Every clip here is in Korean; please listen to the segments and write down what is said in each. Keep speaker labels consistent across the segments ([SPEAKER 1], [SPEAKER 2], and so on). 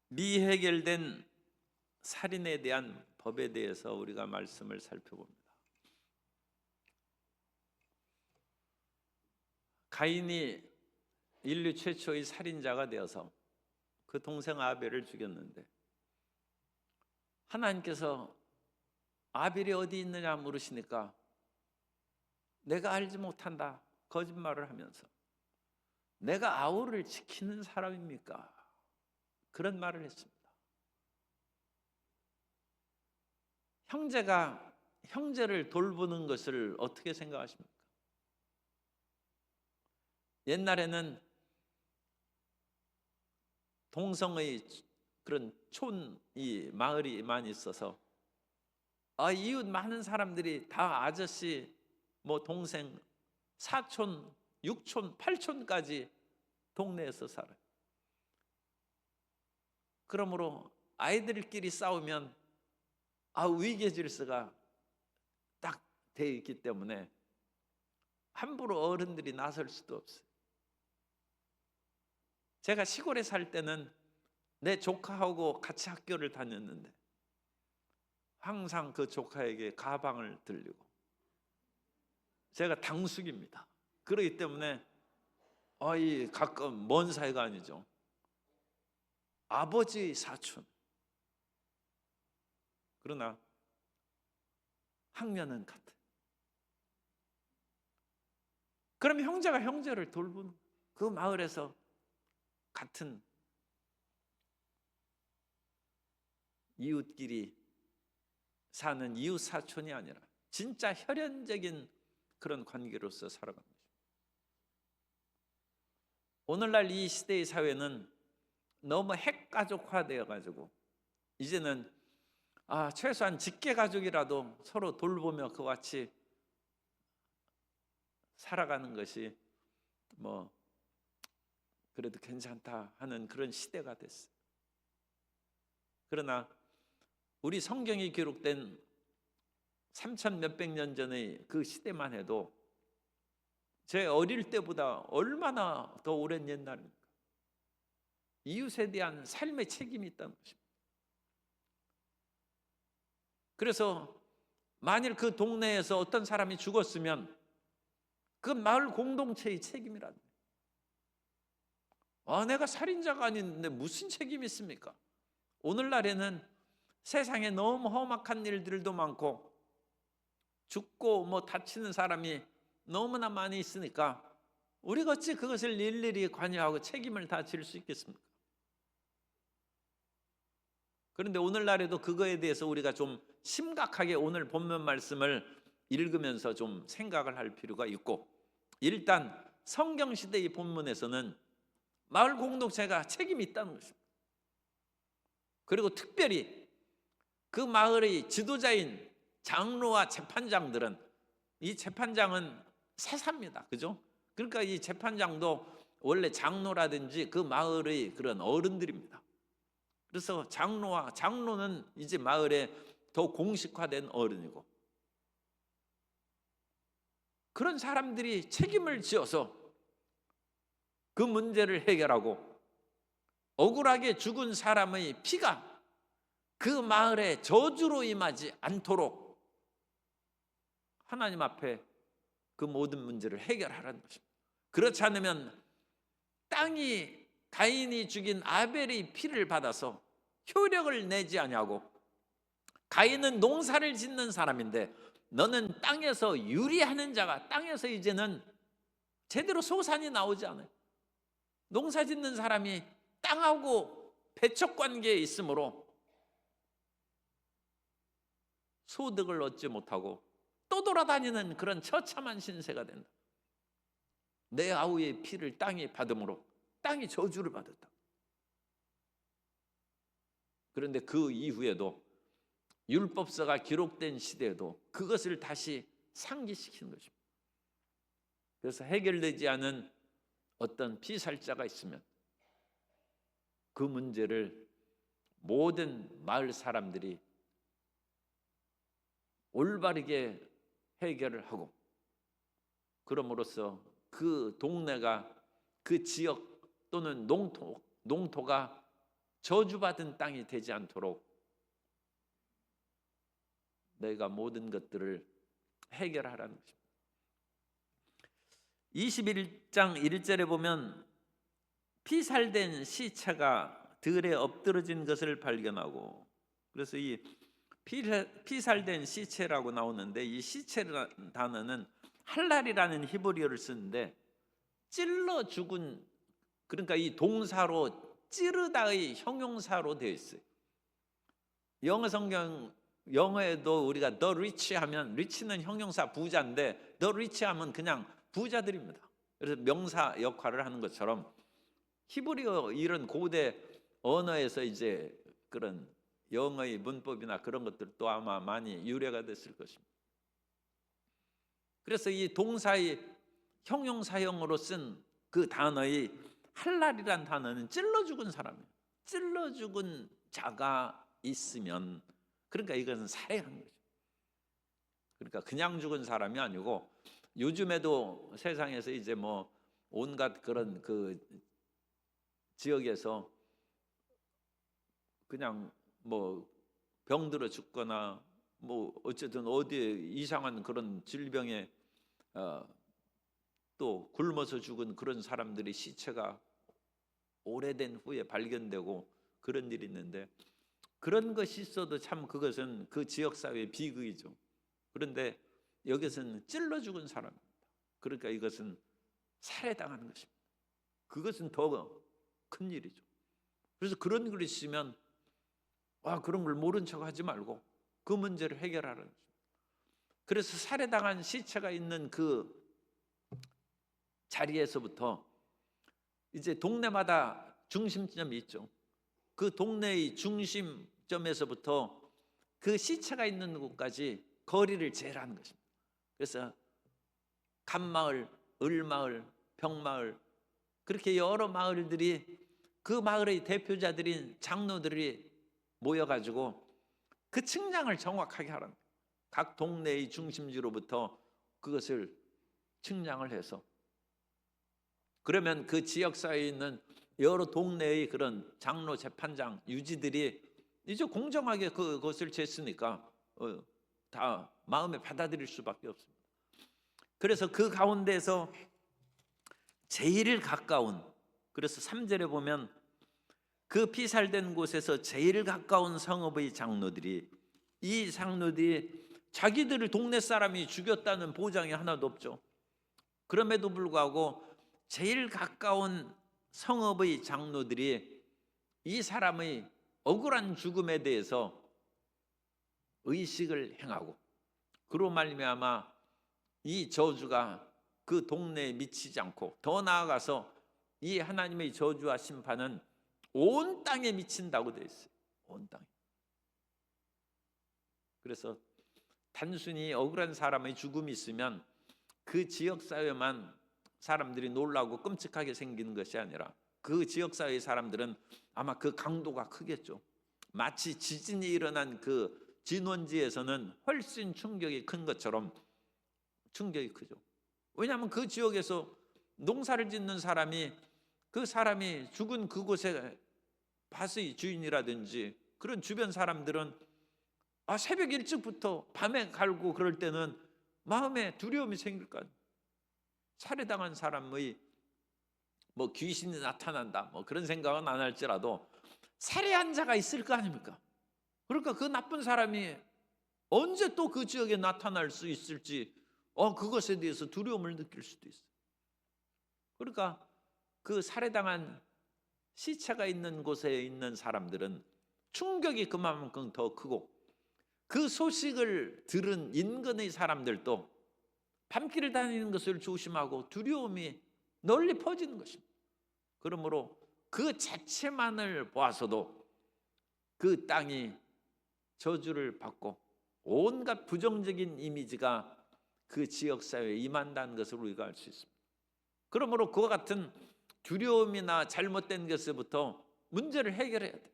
[SPEAKER 1] 미해결된 살인에 대한 법에 대해서 우리가 말씀을 살펴봅니다. 가인이 인류 최초의 살인자가 되어서 그 동생 아벨을 죽였는데, 하나님께서 아벨이 어디 있느냐 물으시니까 내가 알지 못한다 거짓말을 하면서, 내가 아우를 지키는 사람입니까? 그런 말을 했습니다. 형제가 형제를 돌보는 것을 어떻게 생각하십니까? 옛날에는 동성의 그런 촌이 마을이 많이 있어서 이웃 많은 사람들이 다 아저씨, 뭐 동생, 사촌, 육촌, 팔촌까지 동네에서 살아요. 그러므로 아이들끼리 싸우면 위계 질서가 딱 돼 있기 때문에 함부로 어른들이 나설 수도 없어요. 제가 시골에 살 때는 내 조카하고 같이 학교를 다녔는데 항상 그 조카에게 가방을 들리고, 제가 당숙입니다. 그렇기 때문에 가끔 먼 사이가 아니죠. 아버지 사촌. 그러나 학년은 같아요. 그럼 형제가 형제를 돌보는, 그 마을에서 같은 이웃끼리 사는 이웃 사촌이 아니라 진짜 혈연적인 그런 관계로서 살아가는 거죠. 오늘날 이 시대의 사회는 너무 핵가족화되어 가지고 이제는 최소한 직계가족이라도 서로 돌보며 그와 같이 살아가는 것이 뭐 그래도 괜찮다 하는 그런 시대가 됐어요. 그러나 우리 성경이 기록된 3천 몇백 년 전의 그 시대만 해도 제 어릴 때보다 얼마나 더 오랜 옛날입니까? 이웃에 대한 삶의 책임이 있다는 것입니다. 그래서 만일 그 동네에서 어떤 사람이 죽었으면 그 마을 공동체의 책임이라는 거예요. 내가 살인자가 아닌데 무슨 책임이 있습니까? 오늘날에는 세상에 너무 험악한 일들도 많고 죽고 다치는 사람이 너무나 많이 있으니까 우리가 어찌 그것을 일일이 관여하고 책임을 다 질 수 있겠습니까? 그런데 오늘날에도 그거에 대해서 우리가 좀 심각하게 오늘 본문 말씀을 읽으면서 좀 생각을 할 필요가 있고, 일단 성경시대의 본문에서는 마을 공동체가 책임이 있다는 것입니다. 그리고 특별히 그 마을의 지도자인 장로와 재판장들은, 이 재판장은 세사입니다. 그죠? 그러니까 이 재판장도 원래 장로라든지 그 마을의 그런 어른들입니다. 그래서 장로는 이제 마을에 더 공식화된 어른이고, 그런 사람들이 책임을 지어서 그 문제를 해결하고 억울하게 죽은 사람의 피가 그 마을에 저주로 임하지 않도록 하나님 앞에 그 모든 문제를 해결하라는 것입니다. 그렇지 않으면 땅이 가인이 죽인 아벨의 피를 받아서 효력을 내지 아니하고, 가인은 농사를 짓는 사람인데 너는 땅에서 유리하는 자가, 땅에서 이제는 제대로 소산이 나오지 않아요. 농사 짓는 사람이 땅하고 배척 관계에 있으므로 소득을 얻지 못하고 떠돌아다니는 그런 처참한 신세가 된다. 내 아우의 피를 땅이 받음으로 땅이 저주를 받았다. 그런데 그 이후에도 율법서가 기록된 시대에도 그것을 다시 상기시키는 것입니다. 그래서 해결되지 않은 어떤 피살자가 있으면 그 문제를 모든 마을 사람들이 올바르게 해결을 하고, 그럼으로써 그 동네가, 그 지역 또는 농토가 저주받은 땅이 되지 않도록 너희가 모든 것들을 해결하라는 것입니다. 21장 1절에 보면 피살된 시체가 들에 엎드러진 것을 발견하고, 그래서 이 피살된 시체라고 나오는데, 이 시체라는 단어는 할랄이라는 히브리어를 쓰는데 찔러 죽은, 그러니까 이 동사로 찌르다의 형용사로 되어 있어요. 영어 성경, 영어에도 우리가 the rich 하면, rich는 형용사 부자인데 the rich 하면 그냥 부자들입니다. 그래서 명사 역할을 하는 것처럼 히브리어 이런 고대 언어에서 이제 그런 영어의 문법이나 그런 것들도 아마 많이 유래가 됐을 것입니다. 그래서 이 동사의 형용사형으로 쓴 그 단어의 할랄이란 단어는 찔러 죽은 사람이에요. 찔러 죽은 자가 있으면, 그러니까 이것은 살해한 거죠. 그러니까 그냥 죽은 사람이 아니고, 요즘에도 세상에서 이제 뭐 온갖 그런 그 지역에서 그냥 뭐 병들어 죽거나 뭐 어쨌든 어디에 이상한 그런 질병에 또 굶어서 죽은 그런 사람들의 시체가 오래된 후에 발견되고 그런 일이 있는데, 그런 것이 있어도 참 그것은 그 지역사회의 비극이죠. 그런데 여기서는 찔러 죽은 사람입니다. 그러니까 이것은 살해당하는 것입니다. 그것은 더 큰 일이죠. 그래서 그런 글이 있으면 그런 걸 모른 척 하지 말고 그 문제를 해결하라는 거죠. 그래서 살해당한 시체가 있는 그 자리에서부터 이제 동네마다 중심점이 있죠. 그 동네의 중심점에서부터 그 시체가 있는 곳까지 거리를 재라는 것입니다. 그래서 간마을, 을마을, 병마을, 그렇게 여러 마을들이, 그 마을의 대표자들인 장로들이 모여가지고 그 측량을 정확하게 하라는 거예요. 각 동네의 중심지로부터 그것을 측량을 해서, 그러면 그 지역사회에 있는 여러 동네의 그런 장로, 재판장, 유지들이 이제 공정하게 그것을 쟀으니까 다 마음에 받아들일 수밖에 없습니다. 그래서 그 가운데서 제일 가까운, 그래서 3절에 보면 그 피살된 곳에서 제일 가까운 성읍의 장로들이, 이 장로들이 자기들을 동네 사람이 죽였다는 보장이 하나도 없죠. 그럼에도 불구하고 제일 가까운 성읍의 장로들이 이 사람의 억울한 죽음에 대해서 의식을 행하고, 그로 말미암아 이 저주가 그 동네에 미치지 않고, 더 나아가서 이 하나님의 저주와 심판은 온 땅에 미친다고 되어 있어요. 온 땅에. 그래서 단순히 억울한 사람의 죽음이 있으면 그 지역사회만 사람들이 놀라고 끔찍하게 생기는 것이 아니라, 그 지역사회의 사람들은 아마 그 강도가 크겠죠. 마치 지진이 일어난 그 진원지에서는 훨씬 충격이 큰 것처럼 충격이 크죠. 왜냐하면 그 지역에서 농사를 짓는 사람이, 그 사람이 죽은 그곳에 밭의 주인이라든지 그런 주변 사람들은 새벽 일찍부터 밤에 갈고 그럴 때는 마음에 두려움이 생길 거 아니에요. 살해당한 사람의 뭐 귀신이 나타난다 뭐 그런 생각은 안 할지라도 살해한 자가 있을 거 아닙니까? 그러니까 그 나쁜 사람이 언제 또 그 지역에 나타날 수 있을지 그것에 대해서 두려움을 느낄 수도 있어요. 그러니까 그 살해당한 시체가 있는 곳에 있는 사람들은 충격이 그만큼 더 크고, 그 소식을 들은 인근의 사람들도 밤길을 다니는 것을 조심하고 두려움이 널리 퍼지는 것입니다. 그러므로 그 자체만을 보아서도 그 땅이 저주를 받고 온갖 부정적인 이미지가 그 지역사회에 임한다는 것을 우리가 알 수 있습니다. 그러므로 그와 같은 두려움이나 잘못된 것에부터 문제를 해결해야 돼.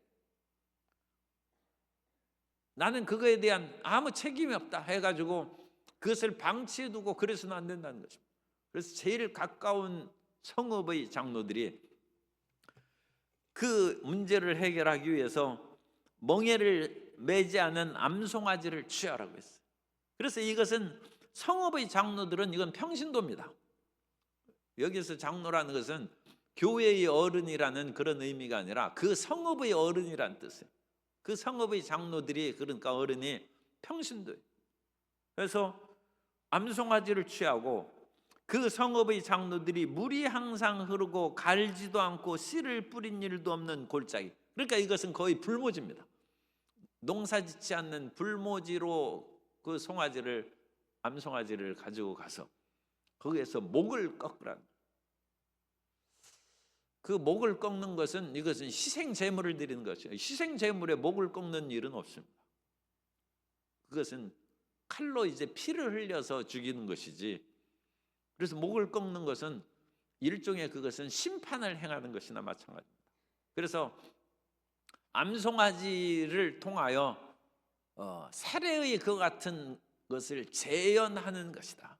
[SPEAKER 1] 나는 그거에 대한 아무 책임이 없다 해가지고 그것을 방치해두고 그래서는 안 된다는 것입니다. 그래서 제일 가까운 성읍의 장로들이 그 문제를 해결하기 위해서 멍에를 매지 않은 암송아지를 취하라고 했어요. 그래서 이것은 성읍의 장로들은 이건 평신도입니다. 여기서 장로라는 것은 교회의 어른이라는 그런 의미가 아니라 그 성읍의 어른이라는 뜻이에요. 그 성읍의 장로들이, 그러니까 어른이 평신도예요. 그래서 암송아지를 취하고 그 성읍의 장로들이 물이 항상 흐르고 갈지도 않고 씨를 뿌린 일도 없는 골짜기, 그러니까 이것은 거의 불모지입니다. 농사짓지 않는 불모지로 그 송아지를, 암송아지를 가지고 가서 거기에서 목을 꺾으라는, 그 목을 꺾는 것은, 이것은 희생 제물을 드리는 것이에요. 희생 제물에 목을 꺾는 일은 없습니다. 그것은 칼로 이제 피를 흘려서 죽이는 것이지, 그래서 목을 꺾는 것은 일종의, 그것은 심판을 행하는 것이나 마찬가지입니다. 그래서 암송아지를 통하여 살해의 그 같은 것을 재현하는 것이다,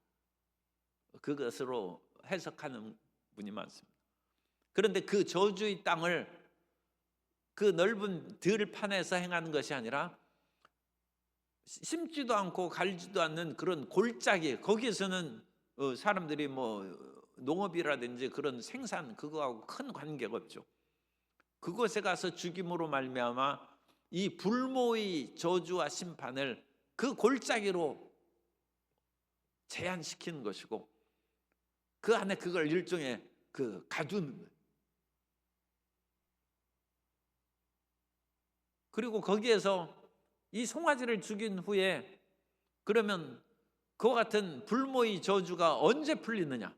[SPEAKER 1] 그것으로 해석하는 분이 많습니다. 그런데 그 저주의 땅을 그 넓은 들판에서 행하는 것이 아니라 심지도 않고 갈지도 않는 그런 골짜기, 거기에서는 사람들이 뭐 농업이라든지 그런 생산, 그거하고 큰 관계가 없죠. 그곳에 가서 죽임으로 말미암아 이 불모의 저주와 심판을 그 골짜기로 제한시키는 것이고, 그 안에 그걸 일종의 그 가두는 거예요. 그리고 거기에서 이 송아지를 죽인 후에, 그러면 그와 같은 불모의 저주가 언제 풀리느냐?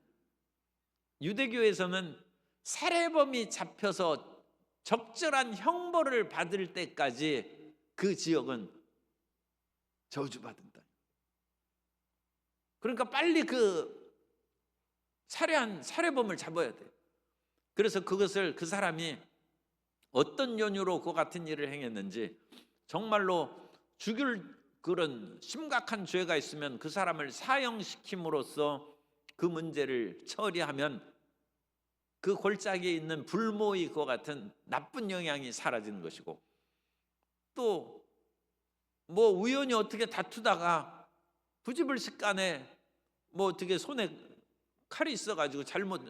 [SPEAKER 1] 유대교에서는 살해범이 잡혀서 적절한 형벌을 받을 때까지 그 지역은 저주받는다. 그러니까 빨리 그 살해한 살해범을 잡아야 돼. 그래서 그것을, 그 사람이 어떤 연유로 그 같은 일을 행했는지, 정말로 죽일 그런 심각한 죄가 있으면 그 사람을 사형시킴으로써 그 문제를 처리하면 그 골짜기에 있는 불모의 그와 같은 나쁜 영향이 사라지는 것이고, 또 뭐 우연히 어떻게 다투다가 부지불식간에 뭐 어떻게 손에 칼이 있어가지고 잘못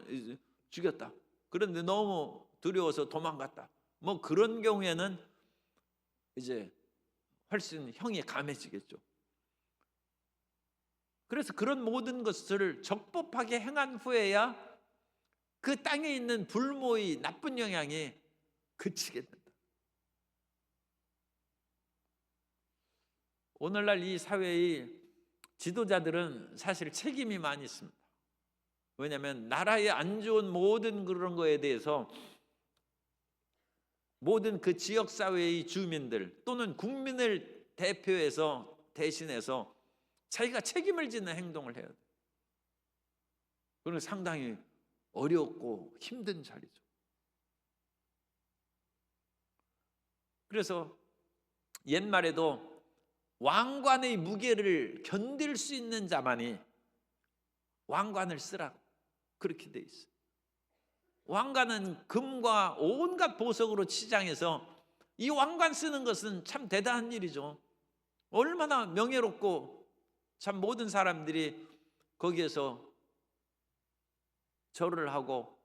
[SPEAKER 1] 죽였다, 그런데 너무 두려워서 도망갔다, 뭐 그런 경우에는 이제 훨씬 형이 감해지겠죠. 그래서 그런 모든 것을 적법하게 행한 후에야 그 땅에 있는 불모의 나쁜 영향이 그치게 된다. 오늘날 이 사회의 지도자들은 사실 책임이 많이 있습니다. 왜냐하면 나라에 안 좋은 모든 그런 거에 대해서 모든 그 지역사회의 주민들 또는 국민을 대표해서, 대신해서 자기가 책임을 지는 행동을 해야 돼요. 그건 상당히 어렵고 힘든 자리죠. 그래서 옛말에도 왕관의 무게를 견딜 수 있는 자만이 왕관을 쓰라고 그렇게 돼 있어요. 왕관은 금과 온갖 보석으로 치장해서, 이 왕관 쓰는 것은 참 대단한 일이죠. 얼마나 명예롭고, 참 모든 사람들이 거기에서 절을 하고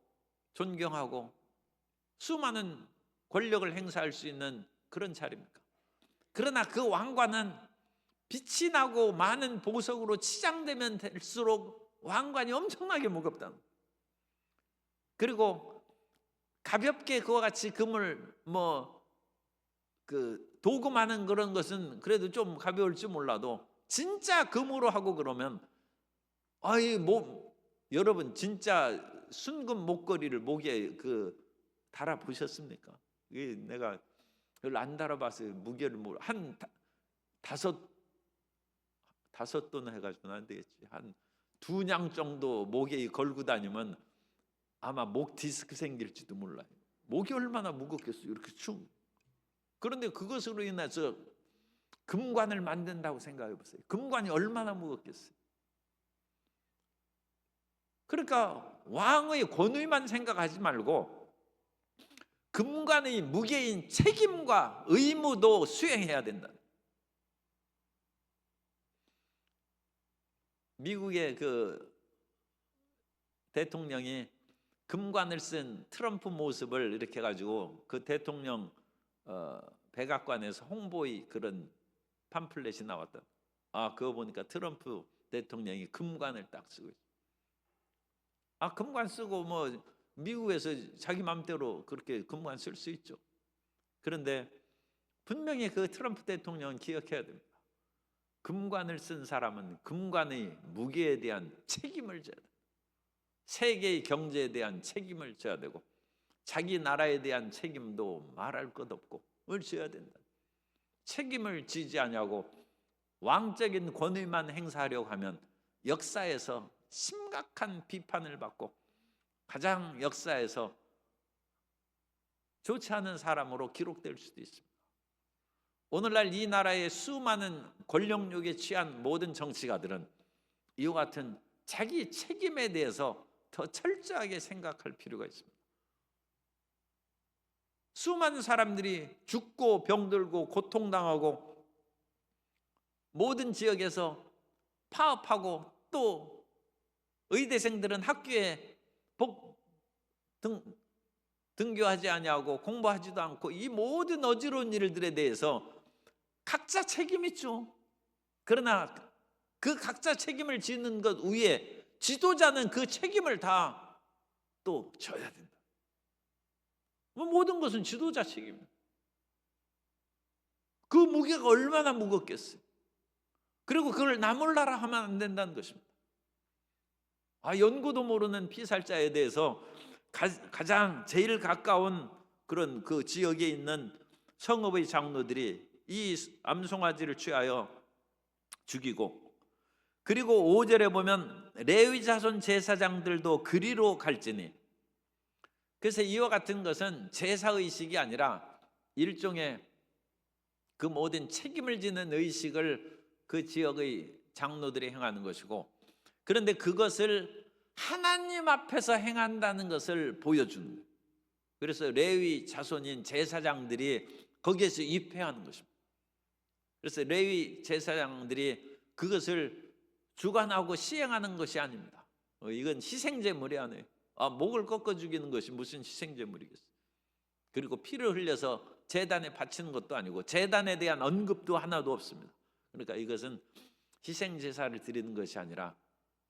[SPEAKER 1] 존경하고 수많은 권력을 행사할 수 있는 그런 자리입니까? 그러나 그 왕관은 빛이 나고 많은 보석으로 치장되면 될수록 왕관이 엄청나게 무겁다. 그리고 가볍게 그와 같이 금을 그 도금하는 그런 것은 그래도 좀 가벼울지 몰라도, 진짜 금으로 하고 그러면, 여러분 진짜 순금 목걸이를 목에 달아 보셨습니까? 이게 내가 별로 안 달아봤어요. 무게를 한 다섯 돈 해가지고는 안 되겠지. 한 2냥 정도 목에 걸고 다니면 아마 목 디스크 생길지도 몰라요. 목이 얼마나 무겁겠어요, 이렇게 충. 그런데 그것으로 인해서 금관을 만든다고 생각해 보세요. 금관이 얼마나 무겁겠어요. 그러니까 왕의 권위만 생각하지 말고 금관의 무게인 책임과 의무도 수행해야 된다. 미국의 그 대통령이 금관을 쓴 트럼프 모습을 이렇게 가지고 그 대통령 백악관에서 홍보의 그런 팜플렛이 나왔다. 그거 보니까 트럼프 대통령이 금관을 딱 쓰고 있어요. 금관 쓰고 뭐 미국에서 자기 마음대로 그렇게 금관 쓸 수 있죠. 그런데 분명히 그 트럼프 대통령은 기억해야 됩니다. 금관을 쓴 사람은 금관의 무게에 대한 책임을 져야 돼요. 세계의 경제에 대한 책임을 져야 되고 자기 나라에 대한 책임도 말할 것 없고 을 져야 된다. 책임을 지지 않냐고 왕적인 권위만 행사하려고 하면 역사에서 심각한 비판을 받고 가장 역사에서 좋지 않은 사람으로 기록될 수도 있습니다. 오늘날 이 나라의 수많은 권력욕에 취한 모든 정치가들은 이와 같은 자기 책임에 대해서 더 철저하게 생각할 필요가 있습니다. 수많은 사람들이 죽고 병들고 고통당하고 모든 지역에서 파업하고 또 의대생들은 학교에 등교하지 아니하고 공부하지도 않고 이 모든 어지러운 일들에 대해서 각자 책임 있죠. 그러나 그 각자 책임을 지는 것 위에 지도자는 그 책임을 다 또 져야 된다. 모든 것은 지도자 책임입니다. 그 무게가 얼마나 무겁겠어요. 그리고 그걸 나 몰라라 하면 안 된다는 것입니다. 연고도 모르는 피살자에 대해서 가장 제일 가까운 그런 그 지역에 있는 성읍의 장로들이 이 암송아지를 취하여 죽이고, 그리고 5절에 보면 레위 자손 제사장들도 그리로 갈지니, 그래서 이와 같은 것은 제사의식이 아니라 일종의 그 모든 책임을 지는 의식을 그 지역의 장로들이 행하는 것이고, 그런데 그것을 하나님 앞에서 행한다는 것을 보여주는 거예요. 그래서 레위 자손인 제사장들이 거기에서 입회하는 것입니다. 그래서 레위 제사장들이 그것을 주관하고 시행하는 것이 아닙니다. 이건 희생제물이 아니에요. 목을 꺾어 죽이는 것이 무슨 희생제물이겠어요. 그리고 피를 흘려서 제단에 바치는 것도 아니고 제단에 대한 언급도 하나도 없습니다. 그러니까 이것은 희생제사를 드리는 것이 아니라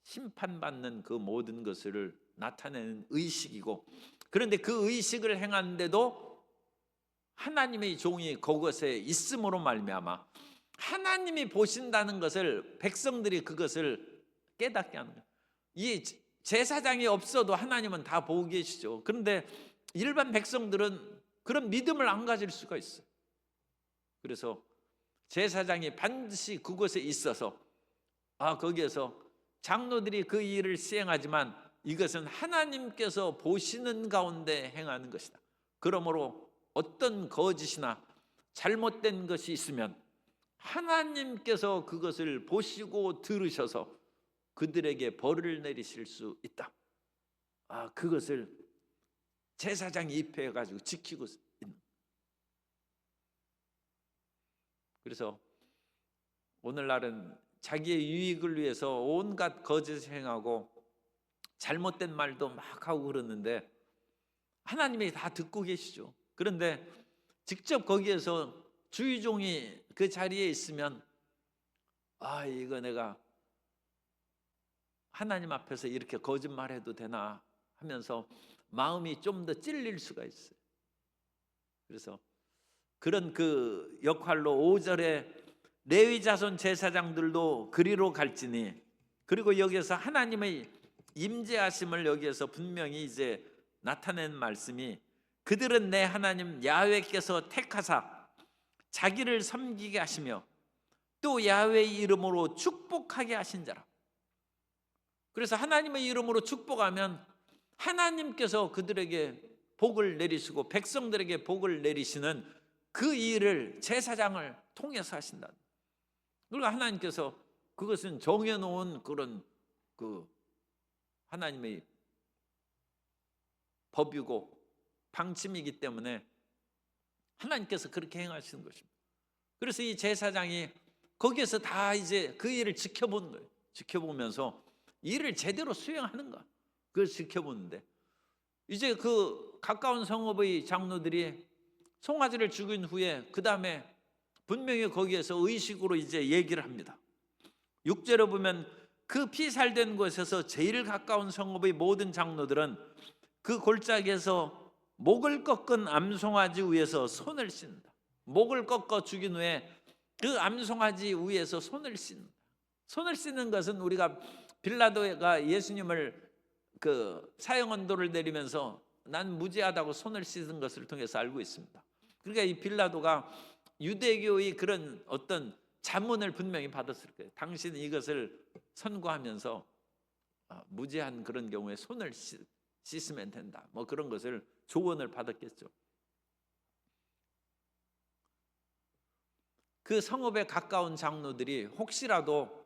[SPEAKER 1] 심판받는 그 모든 것을 나타내는 의식이고, 그런데 그 의식을 행하는데도 하나님의 종이 그것에 있음으로 말미암아 하나님이 보신다는 것을 백성들이 그것을 깨닫게 하는 거예요. 이 제사장이 없어도 하나님은 다 보고 계시죠. 그런데 일반 백성들은 그런 믿음을 안 가질 수가 있어요. 그래서 제사장이 반드시 그곳에 있어서 거기에서 장로들이 그 일을 시행하지만 이것은 하나님께서 보시는 가운데 행하는 것이다. 그러므로 어떤 거짓이나 잘못된 것이 있으면 하나님께서 그것을 보시고 들으셔서 그들에게 벌을 내리실 수 있다. 그것을 제사장이 입회해 가지고 지키고 있는. 그래서 오늘날은 자기의 유익을 위해서 온갖 거짓을 행하고 잘못된 말도 막 하고 그러는데 하나님이 다 듣고 계시죠. 그런데 직접 거기에서 주의종이 그 자리에 있으면 이거 내가 하나님 앞에서 이렇게 거짓말해도 되나 하면서 마음이 좀 더 찔릴 수가 있어요. 그래서 그런 그 역할로 5절에 레위 자손 제사장들도 그리로 갈지니, 그리고 여기에서 하나님의 임재하심을 여기에서 분명히 이제 나타낸 말씀이, 그들은 내 하나님 야훼께서 택하사 자기를 섬기게 하시며 또 야훼의 이름으로 축복하게 하신 자라. 그래서 하나님의 이름으로 축복하면 하나님께서 그들에게 복을 내리시고 백성들에게 복을 내리시는 그 일을 제사장을 통해서 하신다. 그리고 하나님께서 그것은 정해놓은 그런 그 하나님의 법이고 방침이기 때문에 하나님께서 그렇게 행하시는 것입니다. 그래서 이 제사장이 거기에서 다 이제 그 일을 지켜보는 거예요. 지켜보면서 일을 제대로 수행하는가, 그걸 지켜보는데, 이제 그 가까운 성읍의 장로들이 송아지를 죽인 후에 그 다음에 분명히 거기에서 의식으로 이제 얘기를 합니다. 6절에 보면 그 피살된 곳에서 제일 가까운 성읍의 모든 장로들은 그 골짜기에서 목을 꺾은 암송아지 위에서 손을 씻는다. 목을 꺾어 죽인 후에 그 암송아지 위에서 손을 씻는다. 손을 씻는 것은 우리가 빌라도가 예수님을 그 사형언도를 내리면서 난 무죄하다고 손을 씻은 것을 통해서 알고 있습니다. 그러니까 이 빌라도가 유대교의 그런 어떤 자문을 분명히 받았을 거예요. 당신은 이것을 선고하면서 무죄한 그런 경우에 손을 씻으면 된다, 뭐 그런 것을 조언을 받았겠죠. 그 성읍에 가까운 장로들이 혹시라도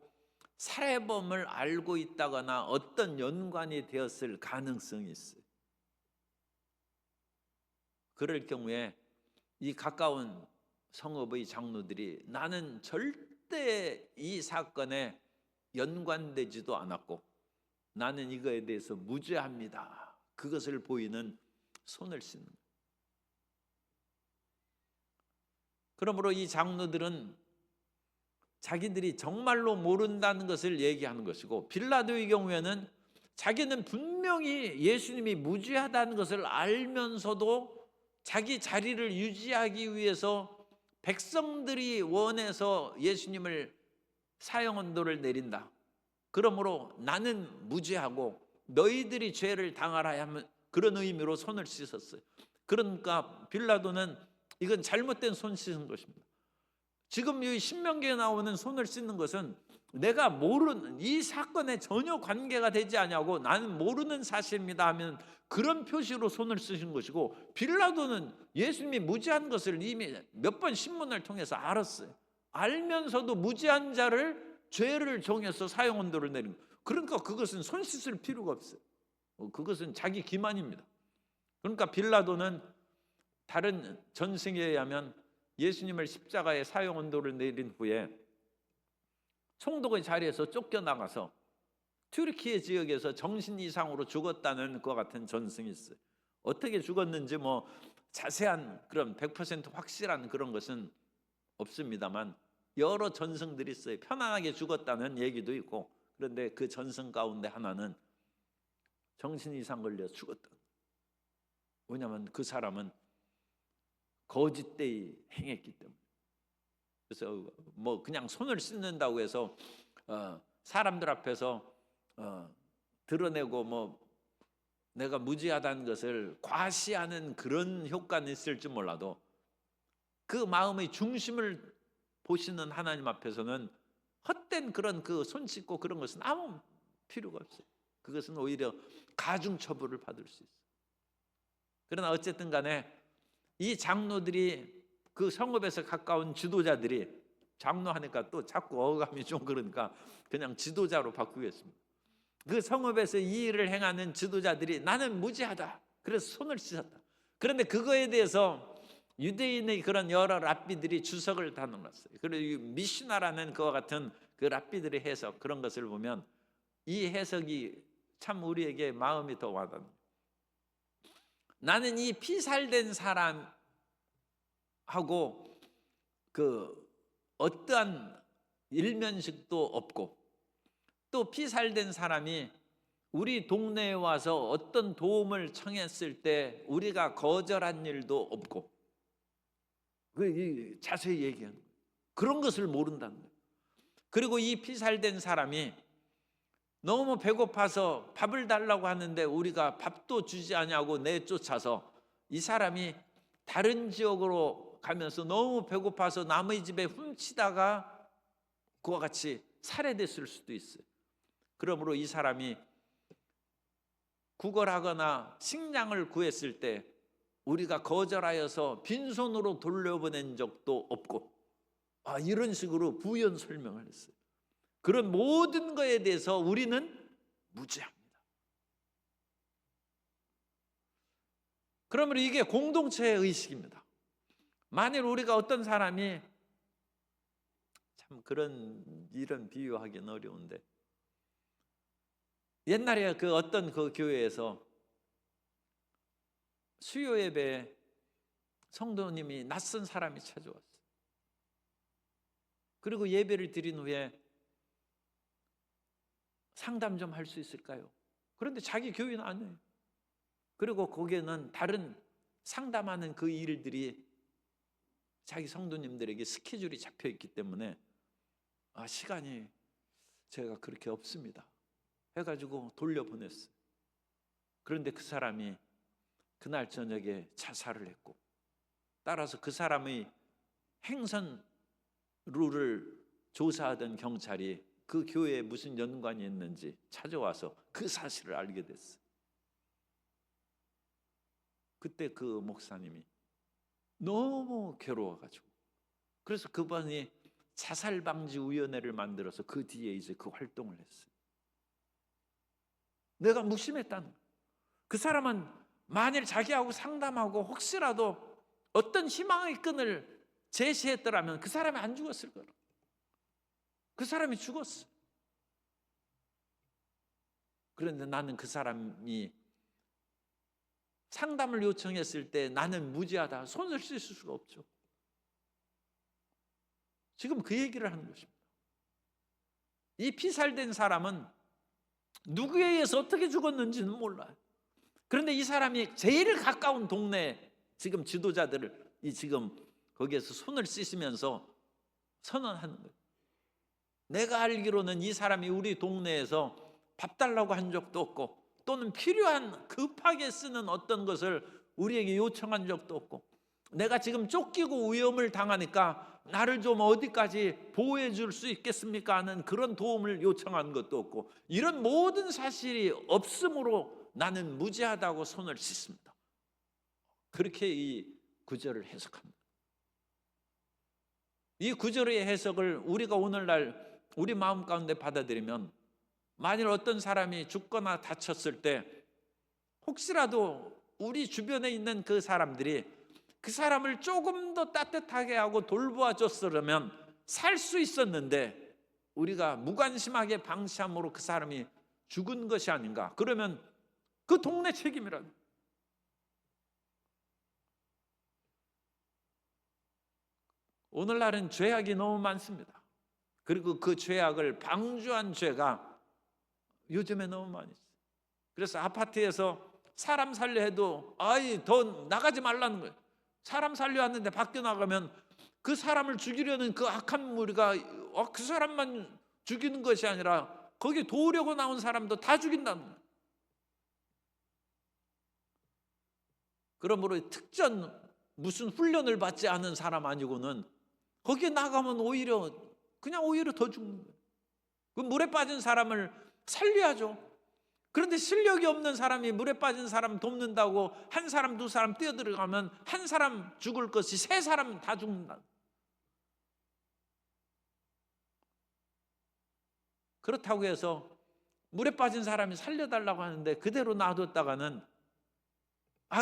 [SPEAKER 1] 살해범을 알고 있다거나 어떤 연관이 되었을 가능성이 있어요. 그럴 경우에 이 가까운 성읍의 장로들이 나는 절대 이 사건에 연관되지도 않았고 나는 이거에 대해서 무죄합니다, 그것을 보이는 손을 씻는 거예요. 그러므로 이 장로들은 자기들이 정말로 모른다는 것을 얘기하는 것이고, 빌라도의 경우에는 자기는 분명히 예수님이 무죄하다는 것을 알면서도 자기 자리를 유지하기 위해서 백성들이 원해서 예수님을 사형언도를 내린다, 그러므로 나는 무죄하고 너희들이 죄를 당하라 하면 그런 의미로 손을 씻었어요. 그러니까 빌라도는 이건 잘못된 손 씻은 것입니다. 지금 이 신명기에 나오는 손을 씻는 것은 내가 모르는, 이 사건에 전혀 관계가 되지 않냐고 나는 모르는 사실입니다 하면 그런 표시로 손을 쓰신 것이고, 빌라도는 예수님이 무죄한 것을 이미 몇 번 신문을 통해서 알았어요. 알면서도 무죄한 자를 죄를 정해서 사형언도를 내린 거예요. 그러니까 그것은 손 씻을 필요가 없어요. 그것은 자기 기만입니다. 그러니까 빌라도는 다른 전승에 의하면 예수님을 십자가에 사형언도를 내린 후에 총독의 자리에서 쫓겨나가서 튀르키예 지역에서 정신 이상으로 죽었다는 것 같은 전승이 있어요. 어떻게 죽었는지 뭐 자세한 그런 100% 확실한 그런 것은 없습니다만 여러 전승들이 있어요. 편안하게 죽었다는 얘기도 있고, 그런데 그 전승 가운데 하나는 정신 이상 걸려 죽었다. 왜냐하면 그 사람은 거짓되이 행했기 때문에. 그래서 뭐 그냥 손을 씻는다고 해서 사람들 앞에서 드러내고 뭐 내가 무죄하다는 것을 과시하는 그런 효과는 있을지 몰라도 그 마음의 중심을 보시는 하나님 앞에서는 헛된 그런 그 손 씻고 그런 것은 아무 필요가 없어요. 그것은 오히려 가중처벌을 받을 수 있어요. 그러나 어쨌든 간에 이 장로들이, 그 성읍에서 가까운 지도자들이, 장로 하니까 또 자꾸 어감이 좀 그러니까 그냥 지도자로 바꾸겠습니다. 그 성읍에서 이 일을 행하는 지도자들이 나는 무죄하다, 그래서 손을 씻었다. 그런데 그거에 대해서 유대인의 그런 여러 랍비들이 주석을 다 넣었어요. 그리고 미시나라는 그와 같은 그 랍비들의 해석, 그런 것을 보면 이 해석이 참 우리에게 마음이 더 와닿습니다. 나는 이 피살된 사람하고 그 어떠한 일면식도 없고, 또 피살된 사람이 우리 동네에 와서 어떤 도움을 청했을 때 우리가 거절한 일도 없고, 자세히 얘기하는 거예요. 그런 것을 모른다는 거예요. 그리고 이 피살된 사람이 너무 배고파서 밥을 달라고 하는데 우리가 밥도 주지 않냐고 내쫓아서 이 사람이 다른 지역으로 가면서 너무 배고파서 남의 집에 훔치다가 그와 같이 살해됐을 수도 있어요. 그러므로 이 사람이 구걸하거나 식량을 구했을 때 우리가 거절하여서 빈손으로 돌려보낸 적도 없고, 이런 식으로 부연 설명을 했어요. 그런 모든 것에 대해서 우리는 무죄합니다. 그러면 이게 공동체의 의식입니다. 만일 우리가 어떤 사람이, 참 이런 비유하기는 어려운데, 옛날에 그 어떤 그 교회에서 수요 예배에 성도님이 낯선 사람이 찾아왔어요. 그리고 예배를 드린 후에 상담 좀 할 수 있을까요? 그런데 자기 교회는 아니에요. 그리고 거기에는 다른 상담하는 그 일들이 자기 성도님들에게 스케줄이 잡혀 있기 때문에 시간이 제가 그렇게 없습니다 해가지고 돌려보냈어요. 그런데 그 사람이 그날 저녁에 자살을 했고, 따라서 그 사람의 행선 룰을 조사하던 경찰이 그 교회에 무슨 연관이 있는지 찾아와서 그 사실을 알게 됐어요. 그때 그 목사님이 너무 괴로워가지고, 그래서 그분이 자살방지위원회를 만들어서 그 뒤에 이제 그 활동을 했어요. 내가 무심했다는 거예요. 그 사람은 만일 자기하고 상담하고 혹시라도 어떤 희망의 끈을 제시했더라면 그 사람이 안 죽었을 거예요. 그 사람이 죽었어. 그런데 나는 그 사람이 상담을 요청했을 때 나는 무지하다, 손을 쓸 수가 없죠. 지금 그 얘기를 하는 것입니다. 이 피살된 사람은 누구에 의해서 어떻게 죽었는지는 몰라요. 그런데 이 사람이 제일 가까운 동네 지금 지도자들을 지금 거기에서 손을 씻으면서 선언하는 거예요. 내가 알기로는 이 사람이 우리 동네에서 밥 달라고 한 적도 없고, 또는 필요한 급하게 쓰는 어떤 것을 우리에게 요청한 적도 없고, 내가 지금 쫓기고 위험을 당하니까 나를 좀 어디까지 보호해 줄 수 있겠습니까 하는 그런 도움을 요청한 것도 없고, 이런 모든 사실이 없으므로 나는 무지하다고 손을 씻습니다. 그렇게 이 구절을 해석합니다. 이 구절의 해석을 우리가 오늘날 우리 마음 가운데 받아들이면, 만일 어떤 사람이 죽거나 다쳤을 때 혹시라도 우리 주변에 있는 그 사람들이 그 사람을 조금 더 따뜻하게 하고 돌보아 줬으면 살 수 있었는데, 우리가 무관심하게 방치함으로 그 사람이 죽은 것이 아닌가. 그러면 그 동네 책임이라는. 오늘날은 죄악이 너무 많습니다. 그리고 그 죄악을 방주한 죄가 요즘에 너무 많이 있어요. 그래서 아파트에서 사람 살려 해도 더 나가지 말라는 거예요. 사람 살려 왔는데 밖에 나가면 그 사람을 죽이려는 그 악한 무리가 그 사람만 죽이는 것이 아니라 거기 도우려고 나온 사람도 다 죽인다는 거예요. 그러므로 특전 무슨 훈련을 받지 않은 사람 아니고는 거기에 나가면 오히려 더 죽는 거예요. 그 물에 빠진 사람을 살려야죠. 그런데 실력이 없는 사람이 물에 빠진 사람 돕는다고 한 사람 두 사람 뛰어들어가면 한 사람 죽을 것이 세 사람 다 죽는다. 그렇다고 해서 물에 빠진 사람이 살려달라고 하는데 그대로 놔뒀다가는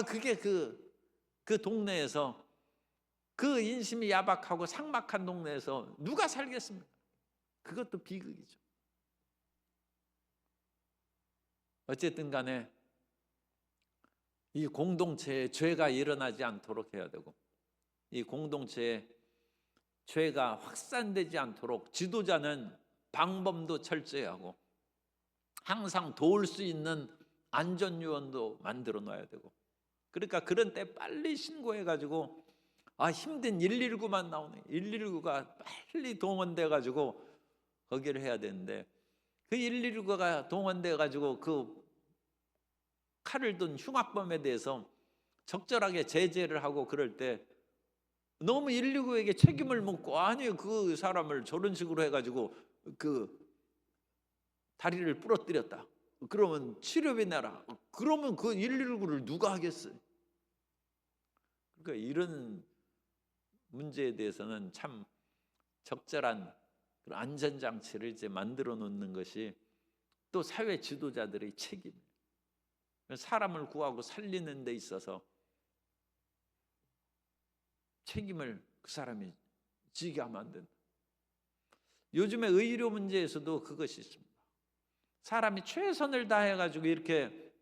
[SPEAKER 1] 그게 그 동네에서, 그 인심이 야박하고 삭막한 동네에서 누가 살겠습니까? 그것도 비극이죠. 어쨌든 간에 이 공동체에 죄가 일어나지 않도록 해야 되고, 이 공동체에 죄가 확산되지 않도록 지도자는 방범도 철저히 하고 항상 도울 수 있는 안전요원도 만들어 놔야 되고, 그러니까 그런 때 빨리 신고해가지고 힘든 119만 나오네. 119가 빨리 동원돼가지고 거기를 해야 되는데, 그 119가 동원돼가지고 그 칼을 든 흉악범에 대해서 적절하게 제재를 하고 그럴 때 너무 119에게 책임을 묻고 그 사람을 저런 식으로 해가지고 그 다리를 부러뜨렸다. 그러면 치료비 내라. 그러면 그 119를 누가 하겠어요? 그러니까 이런 문제에 대해서는 참 적절한 안전장치를 이제 만들어 놓는 것이 또 사회 지도자들의 책임이에요. 사람을 구하고 살리는 데 있어서 책임을 그 사람이 지게 하면 안 된다. 요즘에 의료 문제에서도 그것이 있습니다. 사람이 최선을 다해가지고 이렇게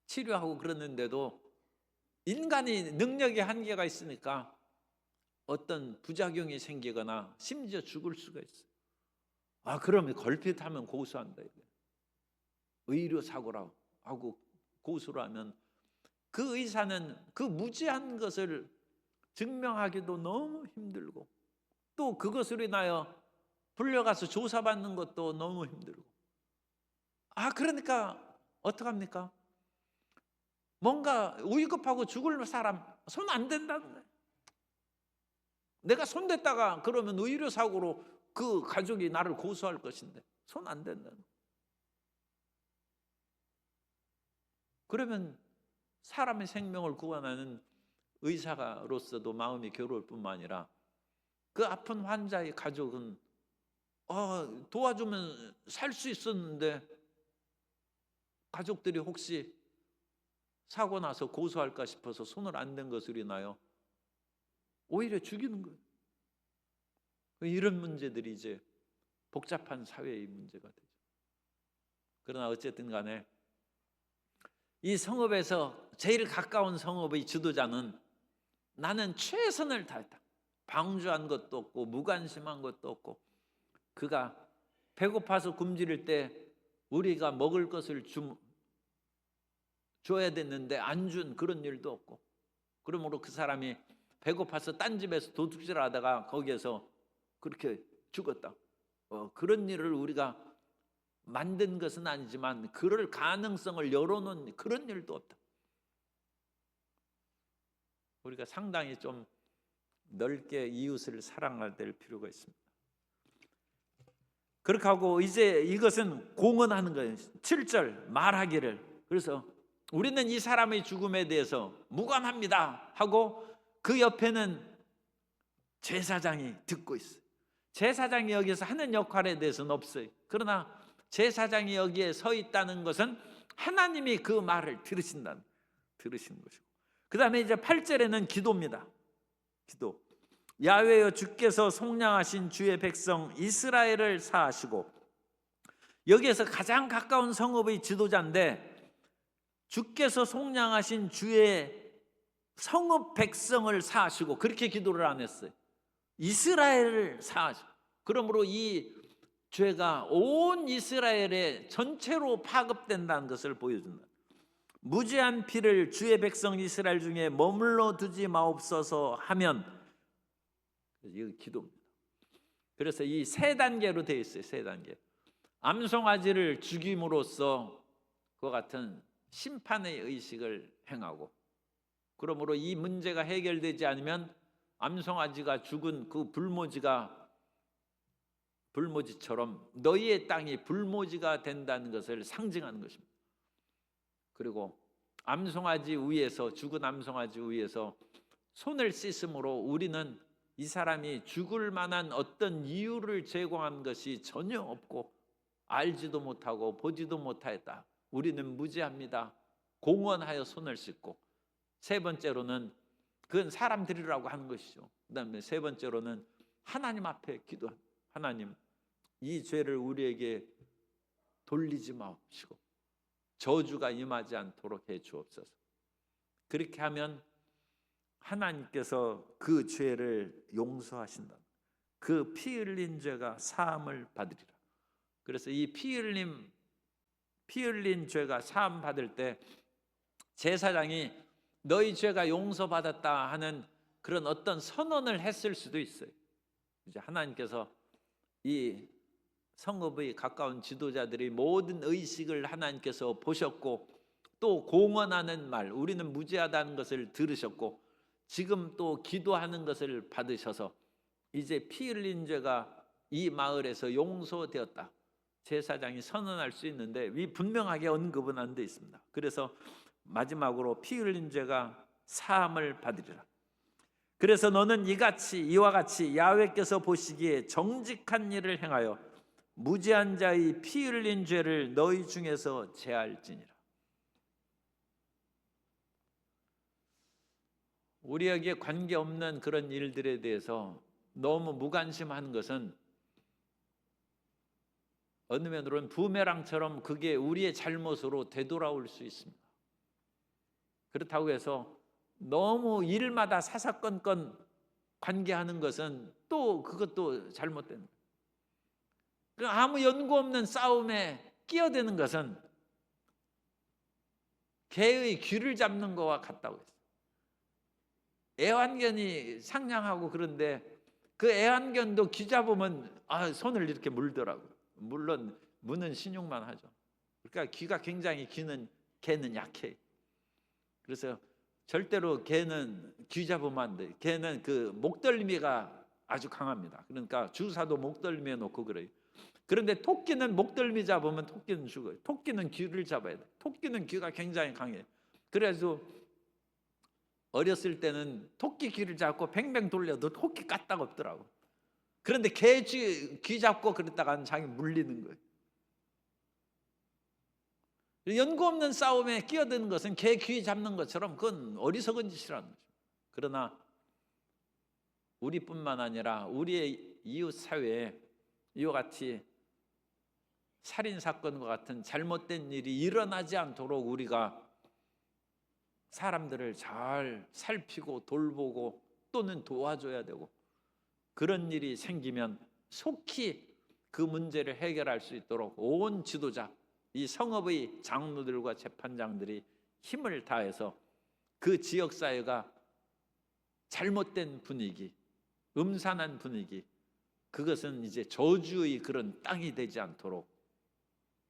[SPEAKER 1] 치료하고 그러는데도 인간이 능력의 한계가 있으니까 어떤 부작용이 생기거나 심지어 죽을 수가 있어요. 그러면 걸핏하면 고소한다. 의료 사고라고 하고 고소를 하면 그 의사는 그 무지한 것을 증명하기도 너무 힘들고, 또 그것으로 인하여 불려가서 조사받는 것도 너무 힘들고. 그러니까 어떡합니까? 뭔가 위급하고 죽을 사람 손 안 댄다는 거예요. 내가 손 댔다가 그러면 의료 사고로 그 가족이 나를 고소할 것인데 손 안 댄다는 거예요. 그러면 사람의 생명을 구원하는 의사로서도 마음이 괴로울 뿐만 아니라 그 아픈 환자의 가족은 도와주면 살 수 있었는데 가족들이 혹시 사고 나서 고소할까 싶어서 손을 안 댄 것으로 인하여 오히려 죽이는 거예요. 이런 문제들이 이제 복잡한 사회의 문제가 되죠. 그러나 어쨌든 간에 이 성읍에서 제일 가까운 성읍의 지도자는 나는 최선을 다했다. 방주한 것도 없고 무관심한 것도 없고, 그가 배고파서 굶주릴 때 우리가 먹을 것을 줘야 됐는데 안 준 그런 일도 없고, 그러므로 그 사람이 배고파서 딴 집에서 도둑질하다가 거기에서 그렇게 죽었다. 그런 일을 우리가 만든 것은 아니지만 그럴 가능성을 열어놓은 그런 일도 없다. 우리가 상당히 좀 넓게 이웃을 사랑할 될 필요가 있습니다. 그렇게 하고 이제 이것은 공언하는 거예요. 7절 말하기를, 그래서 우리는 이 사람의 죽음에 대해서 무관합니다 하고 그 옆에는 제사장이 듣고 있어요. 제사장이 여기서 하는 역할에 대해서는 없어요. 그러나 제사장이 여기에 서 있다는 것은 하나님이 그 말을 들으시는 것이고, 그 다음에 이제 8절에는 기도입니다. 기도. 야훼여 주께서 속량하신 주의 백성 이스라엘을 사하시고, 여기에서 가장 가까운 성읍의 지도자인데 주께서 속량하신 주의 성읍 백성을 사하시고, 그렇게 기도를 안 했어요. 이스라엘을 사하시고, 그러므로 이 죄가 온 이스라엘의 전체로 파급된다는 것을 보여준다. 무죄한 피를 주의 백성 이스라엘 중에 머물러 두지 마옵소서 하면, 이거 기도입니다. 그래서 이 세 단계로 되어 있어요. 세 단계. 암송아지를 죽임으로써 그와 같은 심판의 의식을 행하고, 그러므로 이 문제가 해결되지 않으면 암송아지가 죽은 그 불모지처럼 너희의 땅이 불모지가 된다는 것을 상징하는 것입니다. 그리고 암송아지 위에서, 죽은 암송아지 위에서 손을 씻음으로 우리는 이 사람이 죽을 만한 어떤 이유를 제공한 것이 전혀 없고 알지도 못하고 보지도 못하였다. 우리는 무죄합니다. 공언하여 손을 씻고, 세 번째로는 그건 사람들이라고 하는 것이죠. 그 다음에 세 번째로는 하나님 앞에 기도합니다. 하나님, 이 죄를 우리에게 돌리지 마옵시고 저주가 임하지 않도록 해 주옵소서. 그렇게 하면 하나님께서 그 죄를 용서하신다. 그 피 흘린 죄가 사함을 받으리라. 그래서 이 피 흘린 죄가 사함 받을 때 제사장이 너희 죄가 용서받았다 하는 그런 어떤 선언을 했을 수도 있어요. 이제 하나님께서 이 성읍의 가까운 지도자들의 모든 의식을 하나님께서 보셨고, 또 공언하는 말, 우리는 무죄하다는 것을 들으셨고, 지금 또 기도하는 것을 받으셔서 이제 피 흘린 죄가 이 마을에서 용서되었다, 제사장이 선언할 수 있는데 이 분명하게 언급은 안 돼 있습니다. 그래서 마지막으로 피 흘린 죄가 사함을 받으리라. 그래서 너는 이와 같이 야훼께서 보시기에 정직한 일을 행하여 무죄한 자의 피 흘린 죄를 너희 중에서 제할지니라. 우리에게 관계없는 그런 일들에 대해서 너무 무관심하는 것은 어느 면으로는 부메랑처럼 그게 우리의 잘못으로 되돌아올 수 있습니다. 그렇다고 해서 너무 일마다 사사건건 관계하는 것은 또 그것도 잘못된 거예요. 아무 연고 없는 싸움에 끼어드는 것은 개의 귀를 잡는 것과 같다고 했어요. 애완견이 상냥하고 그런데 그 애완견도 귀 잡으면 손을 이렇게 물더라고요. 물론 무는 신용만 하죠. 그러니까 귀가 굉장히 개는 약해. 그래서 절대로 개는 귀 잡으면 안 돼. 개는 그 목덜미가 아주 강합니다. 그러니까 주사도 목덜미에 놓고 그래요. 그런데 토끼는 목덜미 잡으면 토끼는 죽어요. 토끼는 귀를 잡아야 돼. 토끼는 귀가 굉장히 강해요. 그래서 어렸을 때는 토끼 귀를 잡고 뱅뱅 돌려도 토끼 까딱 없더라고. 그런데 개 귀 잡고 그랬다가는 자기 물리는 거예요. 연고 없는 싸움에 끼어드는 것은 개 귀 잡는 것처럼 그건 어리석은 짓이라는 거죠. 그러나 우리뿐만 아니라 우리의 이웃 사회에 이와 같이 살인사건과 같은 잘못된 일이 일어나지 않도록 우리가 사람들을 잘 살피고 돌보고 또는 도와줘야 되고, 그런 일이 생기면 속히 그 문제를 해결할 수 있도록 온 지도자, 이 성읍의 장로들과 재판장들이 힘을 다해서 그 지역사회가 잘못된 분위기, 음산한 분위기, 그것은 이제 저주의 그런 땅이 되지 않도록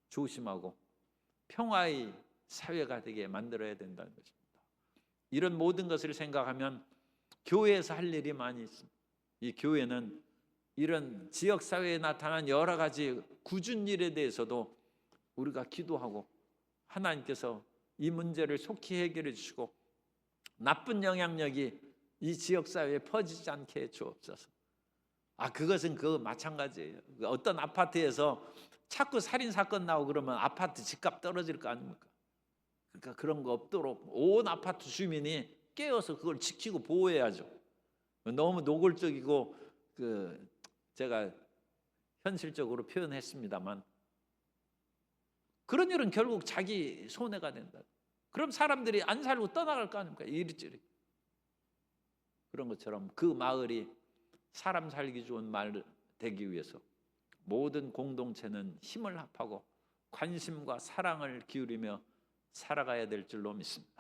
[SPEAKER 1] 조심하고 평화의 사회가 되게 만들어야 된다는 것입니다. 이런 모든 것을 생각하면 교회에서 할 일이 많이 있습니다. 이 교회는 이런 지역사회에 나타난 여러 가지 굳은 일에 대해서도 우리가 기도하고 하나님께서 이 문제를 속히 해결해 주시고 나쁜 영향력이 이 지역사회에 퍼지지 않게 해 주옵소서. 그것은 마찬가지예요. 어떤 아파트에서 자꾸 살인사건 나오고 그러면 아파트 집값 떨어질 거 아닙니까? 그러니까 그런 거 없도록 온 아파트 주민이 깨어서 그걸 지키고 보호해야죠. 너무 노골적이고 제가 현실적으로 표현했습니다만 그런 일은 결국 자기 손해가 된다. 그럼 사람들이 안 살고 떠나갈 거 아닙니까? 이리저리. 그런 것처럼 그 마을이 사람 살기 좋은 마을 되기 위해서 모든 공동체는 힘을 합하고 관심과 사랑을 기울이며 살아가야 될 줄로 믿습니다.